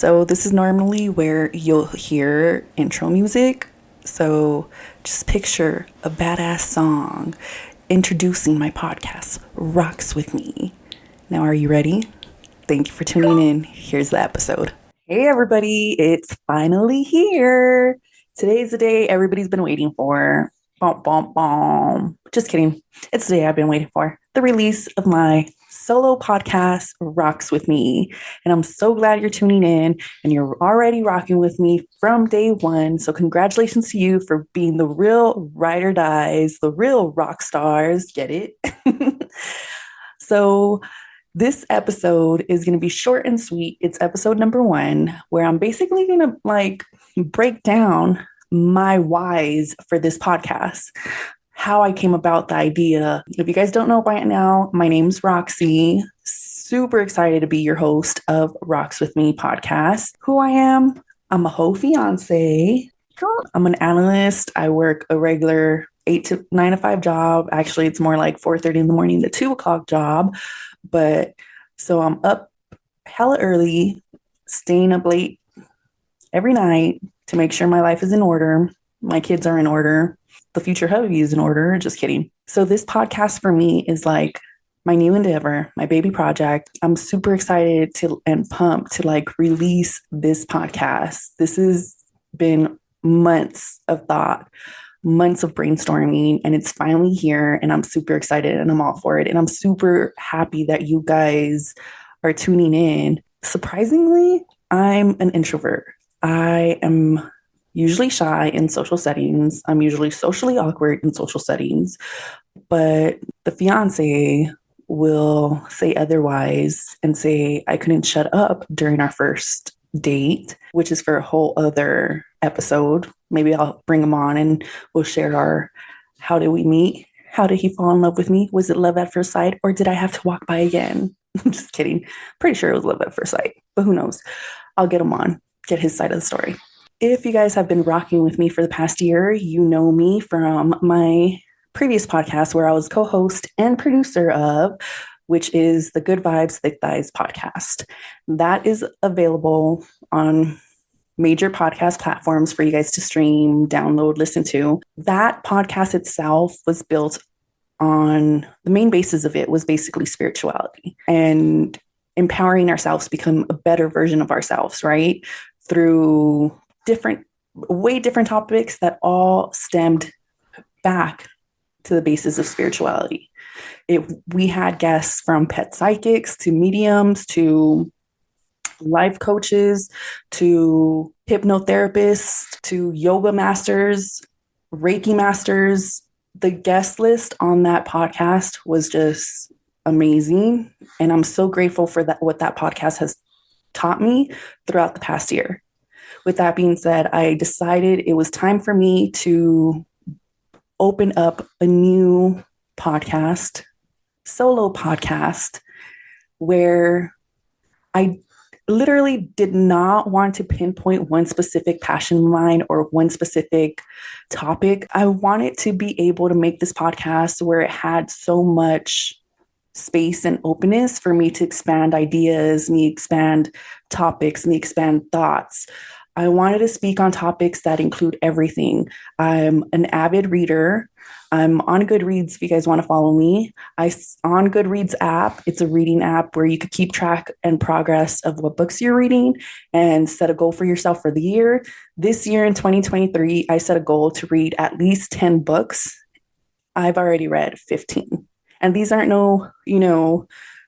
So this is normally where you'll hear intro music. So just picture a badass song introducing my podcast, Rocks with Me. Now, are you ready? Thank you for tuning in. Here's the episode. Hey, everybody. It's finally here. Today's the day everybody's been waiting for. Bom, bom, bom. Just kidding. It's the day I've been waiting for. The release of my solo podcast, Rocks with Me. And I'm so glad you're tuning in and you're already rocking with me from day one. So congratulations to you for being the real ride or dies, the real rock stars. Get it? So this episode is going to be short and sweet. It's episode number 1, where I'm basically going to break down my whys for this podcast, how I came about the idea. If you guys don't know by now, my name's Roxy. Super excited to be your host of Rocks with Me podcast. Who I am? I'm a whole fiance. I'm an analyst. I work a regular 8 to 9 to 5 job. Actually, it's more like 4:30 in the morning to 2 o'clock job. But so I'm up hella early, staying up late every night to make sure my life is in order. My kids are in order. The future hubby is in order. Just kidding. So this podcast for me is like my new endeavor, my baby project. I'm super excited and pumped to release this podcast. This has been months of thought, months of brainstorming, and it's finally here, and I'm super excited and I'm all for it. And I'm super happy that you guys are tuning in. Surprisingly, I'm an introvert. I am usually shy in social settings. I'm usually socially awkward in social settings, but the fiance will say otherwise and say I couldn't shut up during our first date, which is for a whole other episode. Maybe I'll bring him on and we'll share our how did we meet? How did he fall in love with me? Was it love at first sight, or did I have to walk by again? I'm just kidding. Pretty sure it was love at first sight, but who knows? I'll get him on, get his side of the story. If you guys have been rocking with me for the past year, you know me from my previous podcast where I was co-host and producer of, which is the Good Vibes, Thick Thighs podcast. That is available on major podcast platforms for you guys to stream, download, listen to. That podcast itself was built on the main basis of it was basically spirituality and empowering ourselves to become a better version of ourselves, right? Through way different topics that all stemmed back to the basis of spirituality. We had guests from pet psychics to mediums to life coaches to hypnotherapists to yoga masters, Reiki masters. The guest list on that podcast was just amazing. And I'm so grateful for what that podcast has taught me throughout the past year. With that being said, I decided it was time for me to open up a new podcast, solo podcast, where I literally did not want to pinpoint one specific passion of mine or one specific topic. I wanted to be able to make this podcast where it had so much space and openness for me to expand ideas, me expand topics, me expand thoughts. I wanted to speak on topics that include everything. I'm an avid reader. I'm on Goodreads if you guys want to follow me. On Goodreads app, it's a reading app where you could keep track and progress of what books you're reading and set a goal for yourself for the year. This year in 2023, I set a goal to read at least 10 books. I've already read 15. And these aren't no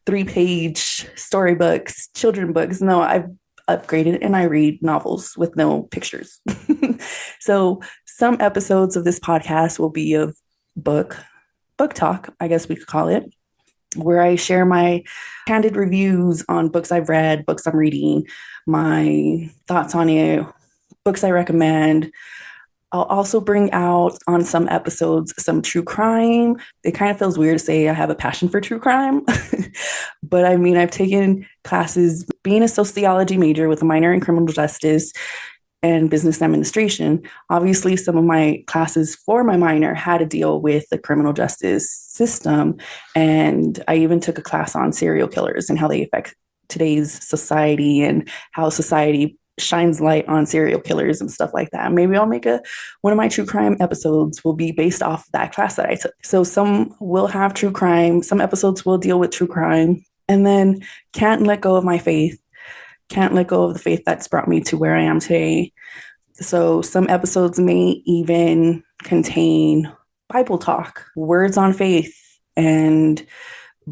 3-page storybooks, children books. No, I've upgraded and I read novels with no pictures. So some episodes of this podcast will be of book talk, I guess we could call it, where I share my candid reviews on books I've read, books I'm reading, my thoughts on it, books I recommend. I'll also bring out on some episodes some true crime. It kind of feels weird to say I have a passion for true crime, but I mean, I've taken classes being a sociology major with a minor in criminal justice and business administration. Obviously, some of my classes for my minor had to deal with the criminal justice system. And I even took a class on serial killers and how they affect today's society and how society shines light on serial killers and stuff like that. Maybe I'll make one of my true crime episodes will be based off that class that I took. So some will have true crime, some episodes will deal with true crime, and then can't let go of my faith, can't let go of the faith that's brought me to where I am today. So some episodes may even contain Bible talk, words on faith and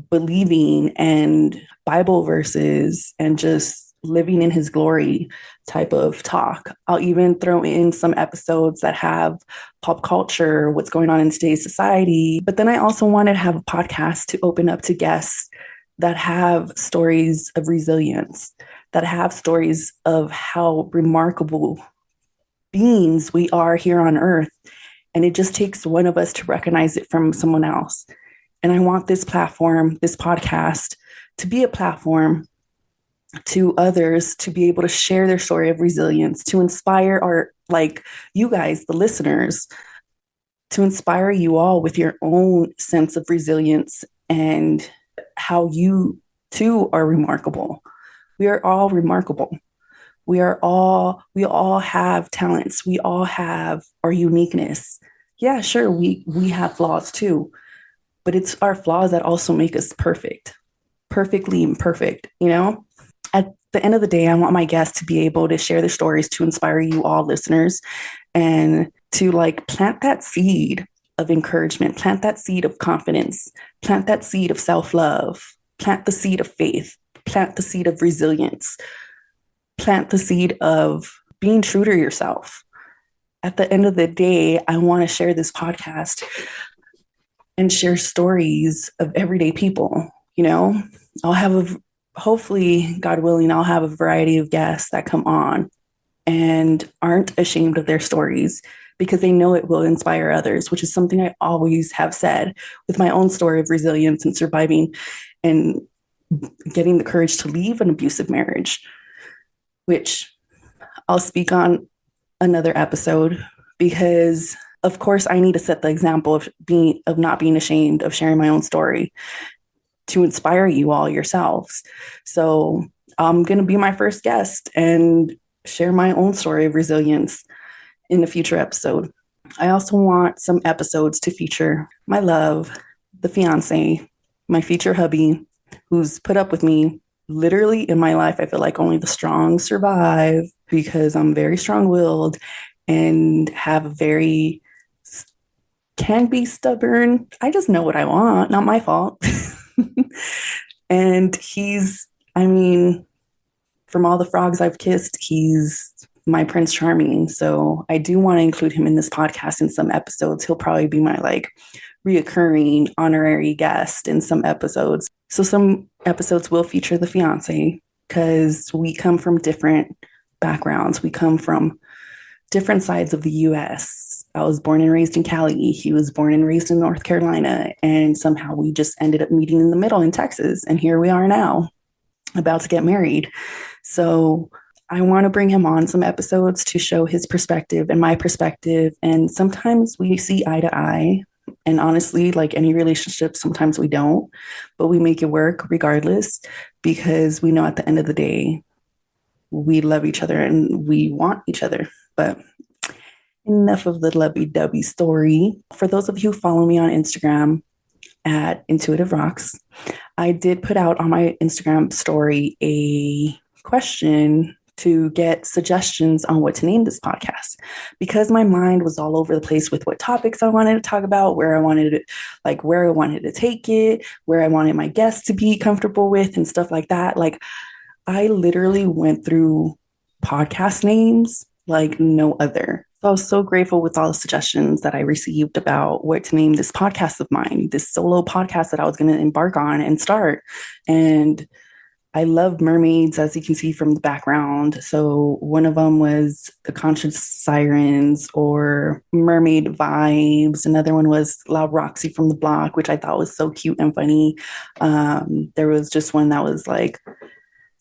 believing and Bible verses and just living in his glory type of talk. I'll even throw in some episodes that have pop culture, what's going on in today's society. But then I also wanted to have a podcast to open up to guests that have stories of resilience, that have stories of how remarkable beings we are here on earth. And it just takes one of us to recognize it from someone else. And I want this platform, this podcast, to be a platform to others to be able to share their story of resilience, to inspire you guys, the listeners, to inspire you all with your own sense of resilience and how you too are remarkable. We are all remarkable. We all have talents. We all have our uniqueness. Yeah, sure, we have flaws too, but it's our flaws that also make us perfectly imperfect, you know? At the end of the day, I want my guests to be able to share their stories to inspire you all listeners and to plant that seed of encouragement, plant that seed of confidence, plant that seed of self-love, plant the seed of faith, plant the seed of resilience, plant the seed of being true to yourself. At the end of the day, I want to share this podcast and share stories of everyday people. You know, hopefully, God willing, I'll have a variety of guests that come on and aren't ashamed of their stories because they know it will inspire others, which is something I always have said with my own story of resilience and surviving and getting the courage to leave an abusive marriage, which I'll speak on another episode because of course I need to set the example of not being ashamed of sharing my own story to inspire you all yourselves. So I'm going to be my first guest and share my own story of resilience in a future episode. I also want some episodes to feature my love, the fiance, my future hubby, who's put up with me. Literally in my life, I feel like only the strong survive because I'm very strong-willed and can be stubborn. I just know what I want, not my fault. And from all the frogs I've kissed, he's my Prince Charming. So I do want to include him in this podcast in some episodes. He'll probably be my reoccurring honorary guest in some episodes. So some episodes will feature the fiance because we come from different backgrounds. We come from different sides of the US. I was born and raised in Cali. He was born and raised in North Carolina. And somehow we just ended up meeting in the middle in Texas. And here we are now, about to get married. So I want to bring him on some episodes to show his perspective and my perspective. And sometimes we see eye to eye. And honestly, like any relationship, sometimes we don't, but we make it work regardless because we know at the end of the day, we love each other and we want each other. But enough of the lovey-dovey story. For those of you who follow me on Instagram at Intuitive Roxx, I did put out on my Instagram story a question to get suggestions on what to name this podcast because my mind was all over the place with what topics I wanted to talk about, where I wanted to take it, where I wanted my guests to be comfortable with and stuff like that. Like I literally went through podcast names like no other. So I was so grateful with all the suggestions that I received about what to name this podcast of mine, this solo podcast that I was going to embark on and start. And I love mermaids, as you can see from the background. So one of them was the Conscious Sirens or Mermaid Vibes. Another one was La Roxy from the Block, which I thought was so cute and funny. There was just one that was like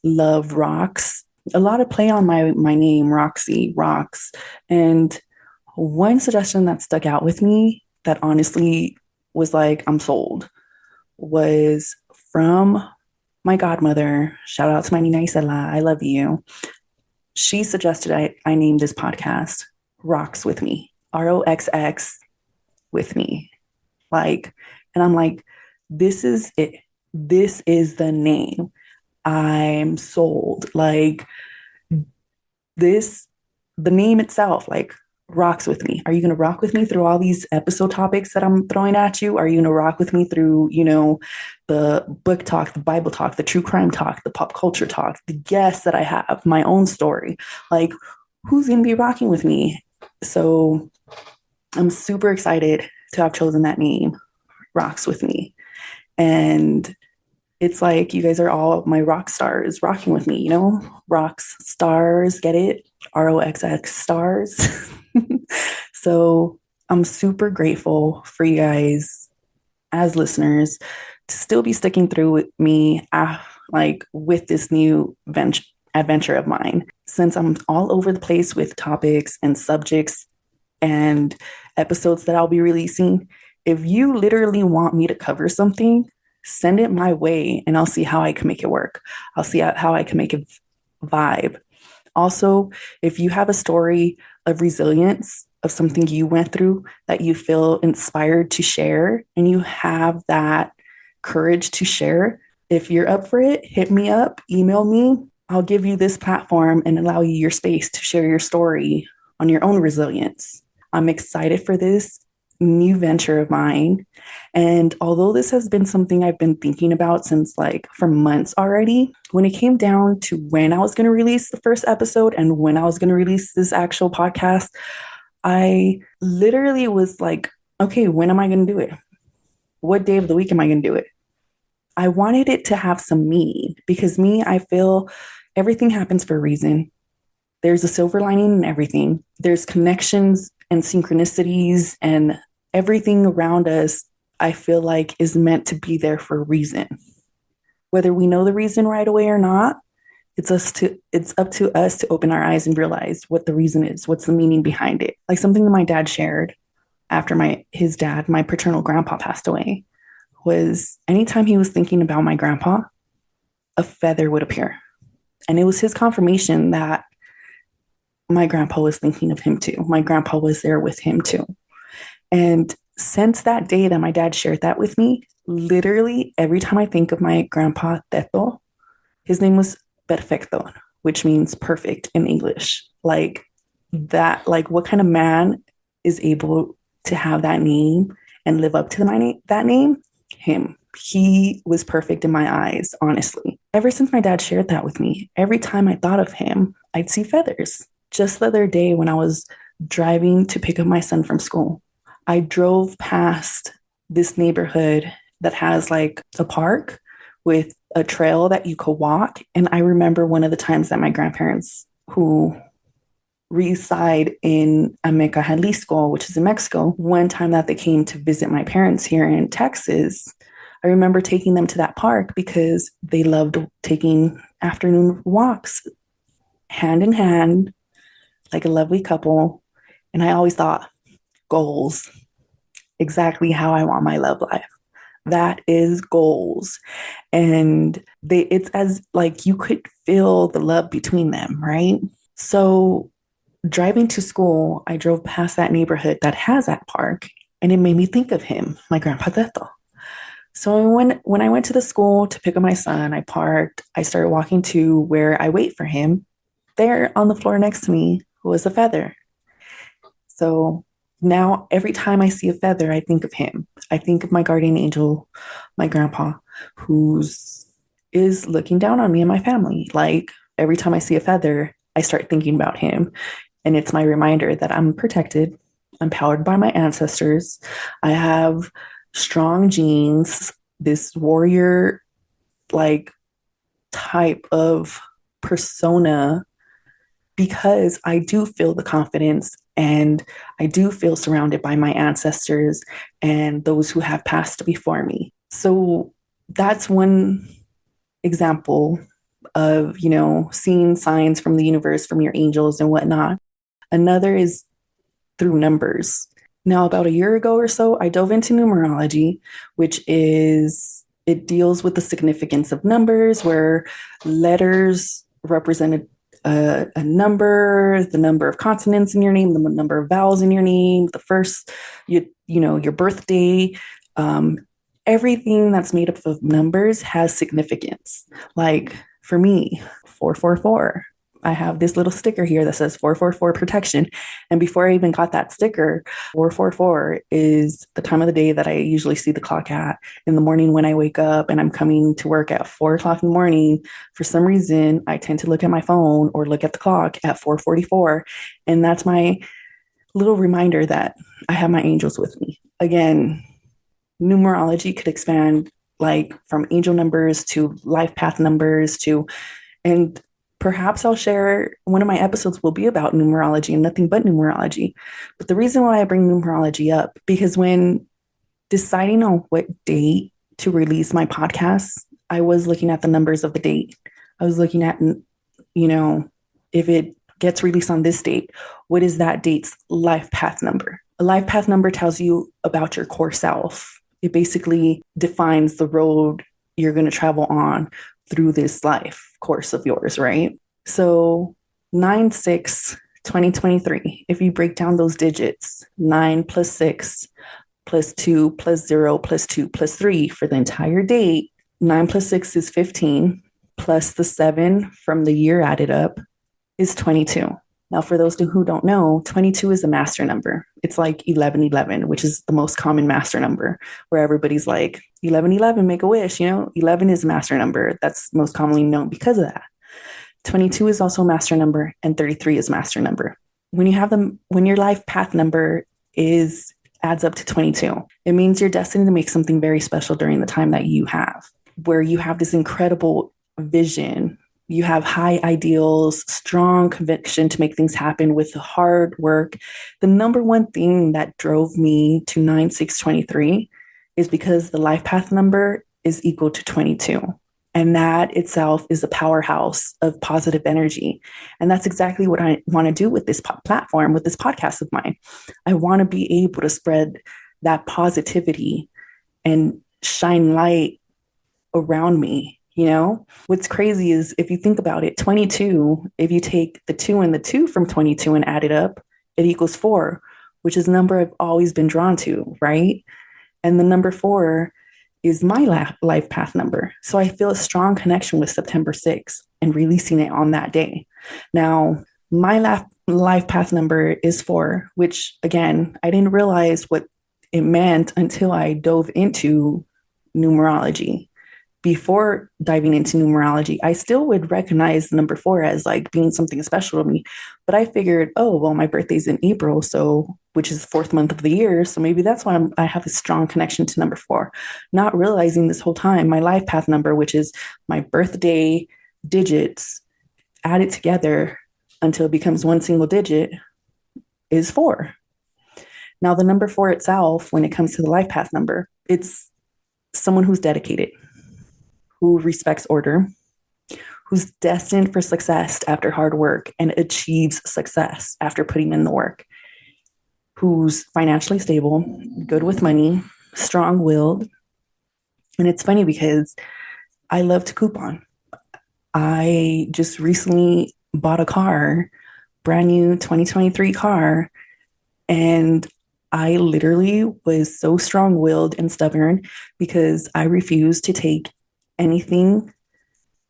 Love Rocks. A lot of play on my name, Roxy, Rocks. And one suggestion that stuck out with me that honestly was like, I'm sold, was from My godmother, shout out to my Nina Isela, I love you. She suggested I name this podcast Rocks with Me, ROXX with me. Like, and I'm like, this is it. This is the name. I'm sold. Like, this, the name itself, like, rocks with me. Are you going to rock with me through all these episode topics that I'm throwing at you? Are you going to rock with me through, the book talk, the Bible talk, the true crime talk, the pop culture talk, the guests that I have, my own story? Like, who's going to be rocking with me? So I'm super excited to have chosen that name, Rocks with Me. And it's like you guys are all my rock stars rocking with me, rocks stars, get it? ROXX stars. So I'm super grateful for you guys as listeners to still be sticking through with me, like with this new adventure of mine. Since I'm all over the place with topics and subjects and episodes that I'll be releasing, if you literally want me to cover something, send it my way and I'll see how I can make it work. I'll see how I can make it vibe. Also, if you have a story of resilience, of something you went through that you feel inspired to share, and you have that courage to share, if you're up for it, hit me up, email me. I'll give you this platform and allow you your space to share your story on your own resilience. I'm excited for this new venture of mine. And although this has been something I've been thinking about since like for months already, when it came down to when I was going to release the first episode and when I was going to release this actual podcast, I literally was like, okay, when am I going to do it? What day of the week am I going to do it? I wanted it to have some meaning because I feel everything happens for a reason. There's a silver lining in everything. There's connections and synchronicities and everything around us, I feel like is meant to be there for a reason. Whether we know the reason right away or not, it's up to us to open our eyes and realize what the reason is, what's the meaning behind it. Like something that my dad shared after his dad, my paternal grandpa, passed away, was anytime he was thinking about my grandpa, a feather would appear. And it was his confirmation that my grandpa was thinking of him too. My grandpa was there with him too. And since that day that my dad shared that with me, literally every time I think of my grandpa Teto, his name was Perfecto, which means perfect in English. Like that, like what kind of man is able to have that name and live up to that name? Him. He was perfect in my eyes, honestly. Ever since my dad shared that with me, every time I thought of him, I'd see feathers. Just the other day when I was driving to pick up my son from school, I drove past this neighborhood that has like a park with a trail that you could walk. And I remember one of the times that my grandparents, who reside in Ameca, Jalisco, which is in Mexico, one time that they came to visit my parents here in Texas, I remember taking them to that park because they loved taking afternoon walks hand in hand, like a lovely couple. And I always thought, goals, exactly how I want my love life. That is goals. And it's as like you could feel the love between them, right? So driving to school, I drove past that neighborhood that has that park, and it made me think of him, my grandpa Teto. So when I went to the school to pick up my son, I parked. I started walking to where I wait for him. There on the floor next to me was a feather. So now every time I see a feather, I think of him. I think of my guardian angel, my grandpa, is looking down on me and my family. Like every time I see a feather, I start thinking about him. And it's my reminder that I'm protected. I'm powered by my ancestors. I have strong genes, this warrior like type of persona, because I do feel the confidence and I do feel surrounded by my ancestors and those who have passed before me. So that's one example of, seeing signs from the universe, from your angels and whatnot. Another is through numbers. Now, about a year ago or so, I dove into numerology, which is It deals with the significance of numbers, where letters represented a number, the number of consonants in your name, the number of vowels in your name, the first, your birthday. Everything that's made up of numbers has significance. Like for me, 444. I have this little sticker here that says 444 protection. And before I even got that sticker, 444 is the time of the day that I usually see the clock at in the morning when I wake up and I'm coming to work at 4 o'clock in the morning. For some reason, I tend to look at my phone or look at the clock at 444. And that's my little reminder that I have my angels with me. Again, numerology could expand like from angel numbers to life path numbers to, and perhaps I'll share one of my episodes will be about numerology and nothing but numerology. But the reason why I bring numerology up, because when deciding on what date to release my podcast, I was looking at the numbers of the date. I was looking at, if it gets released on this date, what is that date's life path number? A life path number tells you about your core self. It basically defines the road you're going to travel on through this life course of yours, right? So 9/6/2023, if you break down those digits, 9 plus 6 plus 2 plus 0 plus 2 plus 3 for the entire date, 9 plus 6 is 15, plus the 7 from the year added up is 22. Now, for those who don't know, 22 is a master number. It's like 1111, which is the most common master number, where everybody's like, 1111, make a wish. 11 is a master number. That's most commonly known because of that. 22 is also a master number, and 33 is a master number. When your life path number adds up to 22, it means you're destined to make something very special during the time that you have, where you have this incredible vision. You have high ideals, strong conviction to make things happen with hard work. The number one thing that drove me to 9/6/23 is because the life path number is equal to 22. And that itself is a powerhouse of positive energy. And that's exactly what I want to do with this platform, with this podcast of mine. I want to be able to spread that positivity and shine light around me. What's crazy is if you think about it, 22, if you take the 2 and the 2 from 22 and add it up, it equals 4, which is a number I've always been drawn to, right? And the number 4 is my life path number. So I feel a strong connection with September 6th and releasing it on that day. Now, my life path number is 4, which again, I didn't realize what it meant until I dove into numerology. Before diving into numerology, I still would recognize the number 4 as like being something special to me. But I figured, oh, well, my birthday's in April, which is the 4th month of the year. So maybe that's why I have a strong connection to number 4. Not realizing this whole time, my life path number, which is my birthday digits added together until it becomes one single digit, is 4. Now, the number 4 itself, when it comes to the life path number, it's someone who's dedicated, who respects order, who's destined for success after hard work and achieves success after putting in the work, who's financially stable, good with money, strong-willed. And it's funny because I love to coupon. I just recently bought a car, brand new 2023 car, and I literally was so strong-willed and stubborn because I refused to take anything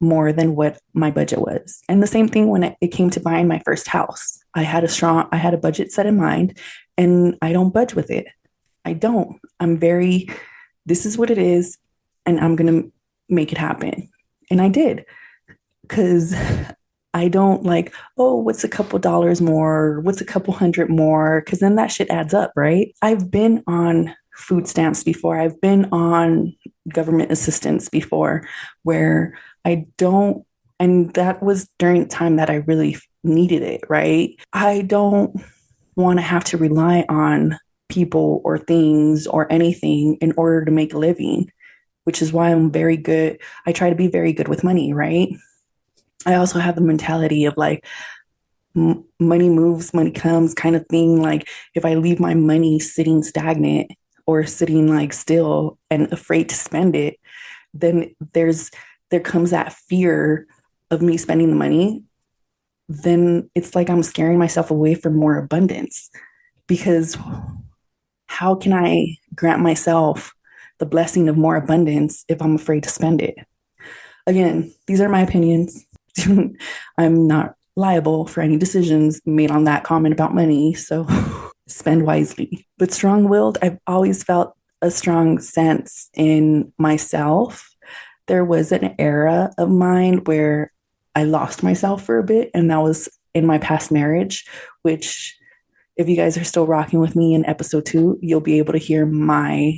more than what my budget was. And the same thing when it came to buying my first house. I had a budget set in mind, and I don't budge with it. I don't. This is what it is, and I'm going to make it happen. And I did, because I don't like, oh, what's a couple dollars more? What's a couple hundred more? Because then that shit adds up, right? I've been on food stamps before. I've been on government assistance before, where and that was during the time that I really needed it, right? I don't want to have to rely on people or things or anything in order to make a living, which is why I'm very good. I try to be very good with money, right? I also have the mentality of like, money moves, money comes kind of thing. Like if I leave my money sitting stagnant or sitting like still and afraid to spend it, then there comes that fear of me spending the money. Then it's like I'm scaring myself away from more abundance, because how can I grant myself the blessing of more abundance if I'm afraid to spend it? Again, these are my opinions. I'm not liable for any decisions made on that comment about money. So spend wisely. But strong willed, I've always felt a strong sense in myself. There was an era of mine where I lost myself for a bit, and that was in my past marriage, which, if you guys are still rocking with me in episode 2, you'll be able to hear my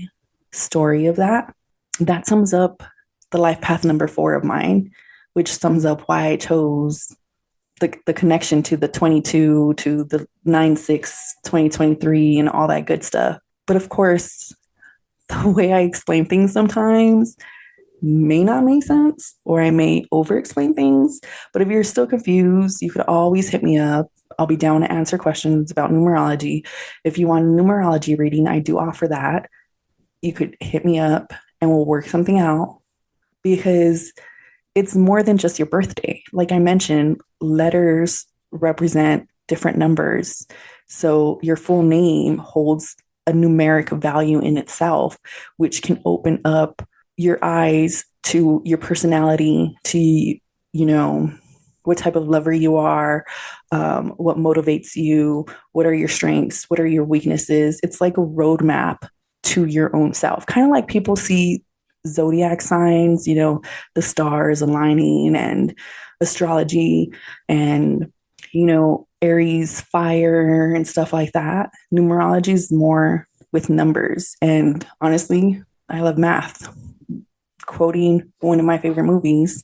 story of that. That sums up the life path number 4 of mine, which sums up why I chose the connection to the 22 to the 9/6 2023 and all that good stuff. But of course, the way I explain things sometimes may not make sense, or I may over explain things. But if you're still confused, you could always hit me up. I'll be down to answer questions about numerology. If you want a numerology reading, I do offer that. You could hit me up and we'll work something out, because it's more than just your birthday. Like I mentioned, letters represent different numbers. So your full name holds a numeric value in itself, which can open up your eyes to your personality, to, what type of lover you are, what motivates you, what are your strengths, what are your weaknesses. It's like a roadmap to your own self. Kind of like people see zodiac signs, the stars aligning, and astrology, and, Aries fire and stuff like that. Numerology is more with numbers. And honestly, I love math. Quoting one of my favorite movies,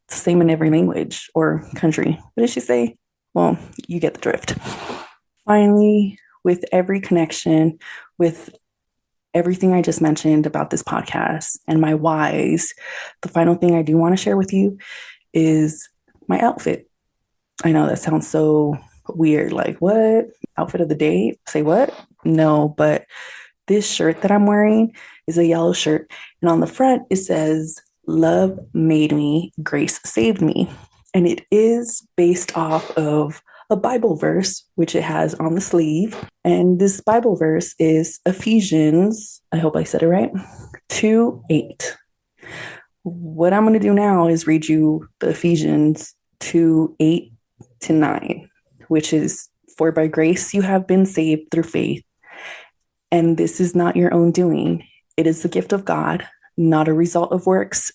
it's the same in every language or country. What did she say? Well, you get the drift. Finally, with every connection, with everything I just mentioned about this podcast and my whys, the final thing I do want to share with you is my outfit. I know that sounds so weird. Like, what? Outfit of the day? Say what? No, but this shirt that I'm wearing is a yellow shirt. And on the front, it says, "Love made me, grace saved me." And it is based off of a Bible verse, which it has on the sleeve. And this Bible verse is Ephesians, I hope I said it right, 2:8. What I'm going to do now is read you the Ephesians 2:8 to 9, which is, "For by grace you have been saved through faith. And this is not your own doing. It is the gift of God, not a result of works,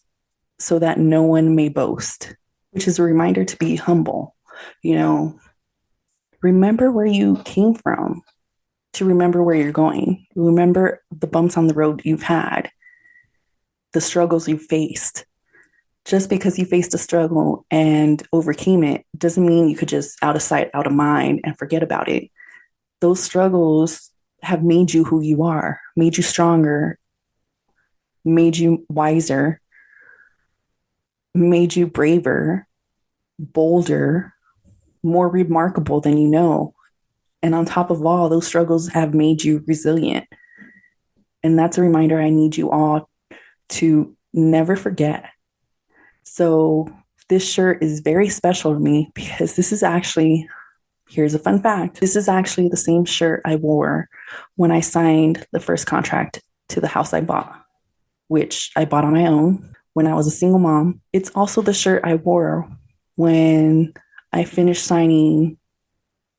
so that no one may boast," which is a reminder to be humble. Remember where you came from to remember where you're going. Remember the bumps on the road you've had, the struggles you faced. Just because you faced a struggle and overcame it doesn't mean you could just out of sight, out of mind and forget about it. Those struggles have made you who you are, made you stronger, made you wiser, made you braver, bolder, more remarkable than you know. And on top of all, those struggles have made you resilient. And that's a reminder I need you all to never forget. So this shirt is very special to me, because this is actually, here's a fun fact, this is actually the same shirt I wore when I signed the first contract to the house I bought, which I bought on my own when I was a single mom. It's also the shirt I wore when I finished signing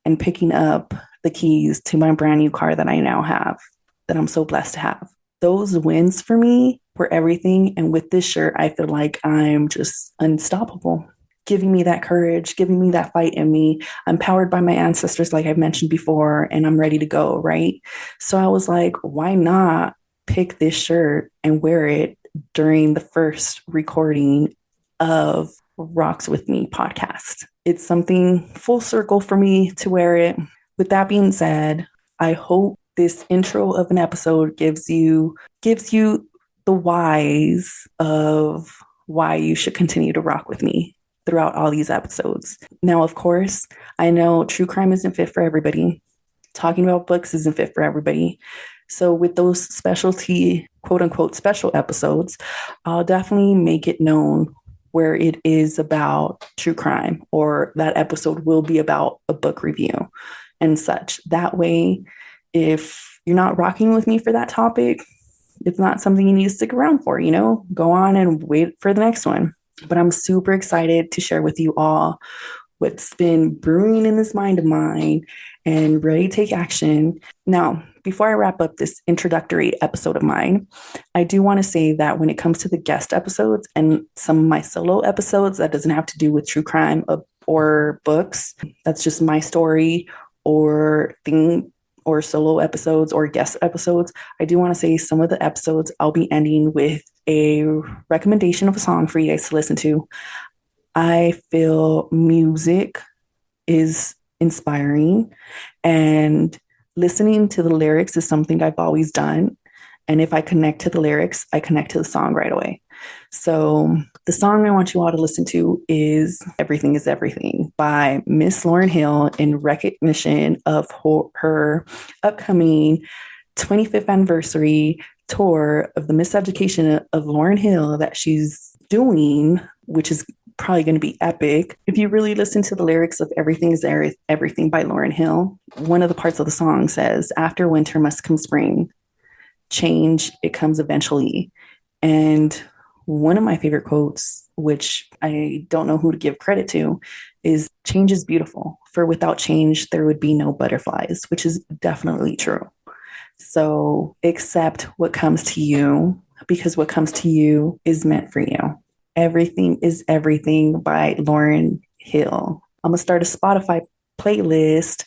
and picking up the keys to my brand new car that I now have, that I'm so blessed to have. Those wins for me were everything. And with this shirt, I feel like I'm just unstoppable, giving me that courage, giving me that fight in me. I'm powered by my ancestors, like I've mentioned before, and I'm ready to go, right? So I was like, why not pick this shirt and wear it during the first recording of Rocks With Me podcast? It's something full circle for me to wear it. With that being said, I hope this intro of an episode gives you the whys of why you should continue to rock with me throughout all these episodes. Now, of course, I know true crime isn't fit for everybody. Talking about books isn't fit for everybody. So with those specialty, quote unquote, special episodes, I'll definitely make it known where it is about true crime, or that episode will be about a book review and such. That way, if you're not rocking with me for that topic, it's not something you need to stick around for, go on and wait for the next one. But I'm super excited to share with you all what's been brewing in this mind of mine and ready to take action. Now, before I wrap up this introductory episode of mine, I do want to say that when it comes to the guest episodes and some of my solo episodes, that doesn't have to do with true crime or books. That's just my story or thing, or solo episodes or guest episodes. I do want to say some of the episodes I'll be ending with a recommendation of a song for you guys to listen to. I feel music is inspiring, and listening to the lyrics is something I've always done. And if I connect to the lyrics, I connect to the song right away. So the song I want you all to listen to is Everything is Everything by Miss Lauryn Hill, in recognition of her upcoming 25th anniversary tour of the Miseducation of Lauryn Hill that she's doing, which is probably going to be epic. If you really listen to the lyrics of Everything is Everything by Lauryn Hill, one of the parts of the song says, "After winter must come spring. Change, it comes eventually." And one of my favorite quotes, which I don't know who to give credit to, is "Change is beautiful, for without change, there would be no butterflies," which is definitely true. So accept what comes to you, because what comes to you is meant for you. Everything is Everything by Lauryn Hill. I'm going to start a Spotify playlist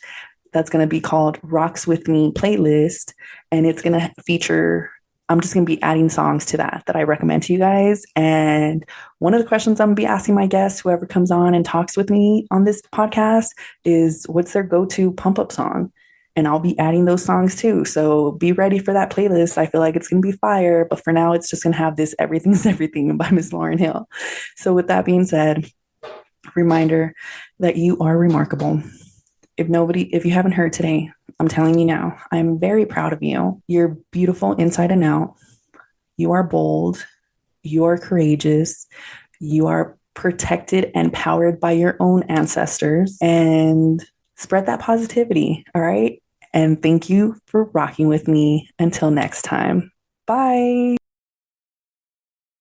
that's going to be called Rocks With Me Playlist. And it's going to feature, I'm just going to be adding songs to that I recommend to you guys. And one of the questions I'm going to be asking my guests, whoever comes on and talks with me on this podcast, is what's their go-to pump-up song? And I'll be adding those songs too. So be ready for that playlist. I feel like it's going to be fire. But for now, it's just going to have this Everything is Everything by Miss Lauryn Hill. So with that being said, reminder that you are remarkable. If you haven't heard today, I'm telling you now, I'm very proud of you. You're beautiful inside and out. You are bold. You are courageous. You are protected and powered by your own ancestors. And spread that positivity. All right. And thank you for rocking with me. Until next time. Bye.